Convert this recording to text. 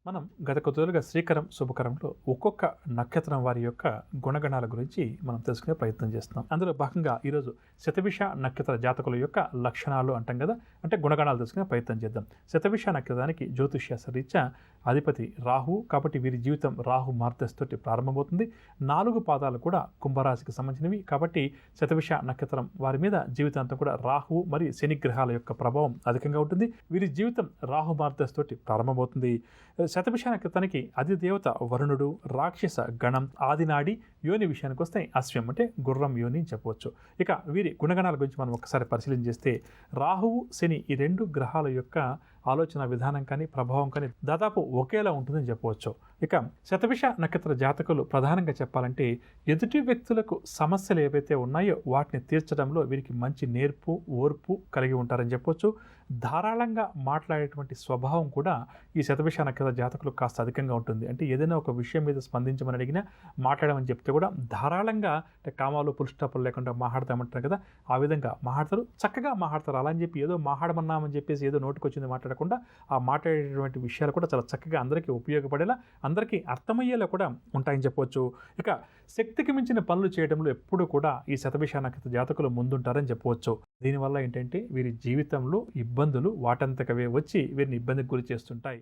మనం గత కొద్ది శ్రీకరం శుభకరంలో ఒక్కొక్క నక్షత్రం వారి యొక్క గుణగణాల గురించి మనం తెలుసుకునే ప్రయత్నం చేస్తున్నాం. అందులో భాగంగా ఈరోజు శతభిష నక్షత్ర జాతకుల యొక్క లక్షణాలు అంటాం కదా, అంటే గుణగణాలు తెలుసుకునే ప్రయత్నం చేద్దాం. శతభిష నక్షత్రానికి జ్యోతిష్శాస్త్ర రీత్యా అధిపతి రాహు, కాబట్టి వీరి జీవితం రాహు మార్గదర్శితోటి ప్రారంభమవుతుంది. 4 పాదాలు కూడా కుంభరాశికి సంబంధించినవి, కాబట్టి శతభిష నక్షత్రం వారి మీద జీవితాంతం కూడా రాహు మరియు శని గ్రహాల యొక్క ప్రభావం అధికంగా ఉంటుంది. వీరి జీవితం రాహు మార్గదర్శితోటి ప్రారంభమవుతుంది. శతభిష నక్షత్రానికి అధిదేవత వరుణుడు, రాక్షస గణం ఆదినాడి, యోని విషయానికి వస్తే అశ్వం అంటే గుర్రం యోని అని చెప్పవచ్చు. ఇక వీరి గుణగణాల గురించి మనం ఒకసారి పరిశీలన చేస్తే రాహువు శని ఈ 2 గ్రహాల యొక్క ఆలోచన విధానం కానీ ప్రభావం కానీ దాదాపు ఒకేలా ఉంటుందని చెప్పవచ్చు. ఇక శతభిష నక్షత్ర జాతకులు ప్రధానంగా చెప్పాలంటే ఎదుటి వ్యక్తులకు సమస్యలు ఏవైతే ఉన్నాయో వాటిని తీర్చడంలో వీరికి మంచి నేర్పు ఓర్పు కలిగి ఉంటారని చెప్పవచ్చు. ధారాళంగా మాట్లాడేటువంటి స్వభావం కూడా ఈ శతభిష నక్షత్ర జాతకులు కాస్త అధికంగా ఉంటుంది. అంటే ఏదైనా ఒక విషయం మీద స్పందించమని అడిగినా మాట్లాడమని చెప్తే కూడా ధారాళంగా, అంటే కామాలు పుల్ స్టాపులు లేకుండా మాట్లాడతామంటారు కదా, ఆ విధంగా మాట్లాడతారు, చక్కగా మాట్లాడతారు. అలా అని చెప్పి ఏదో మాట్లాడమన్నామని చెప్పేసి ఏదో నోటికొచ్చింది మాట్లాడకుండా ఆ మాట్లాడేటువంటి విషయాలు కూడా చాలా చక్కగా అందరికీ ఉపయోగపడేలా, అందరికీ అర్థమయ్యేలా కూడా ఉంటాయని చెప్పవచ్చు. ఇక శక్తికి మించిన పనులు చేయడంలో ఎప్పుడు కూడా ఈ శతభిష నక్షత్ర జాతకులు ముందుంటారని చెప్పవచ్చు. దీనివల్ల ఏంటంటే వీరి జీవితంలో ఇబ్బందులు వాటంతకవే వచ్చి వీరిని ఇబ్బందికి గురి చేస్తుంటాయి.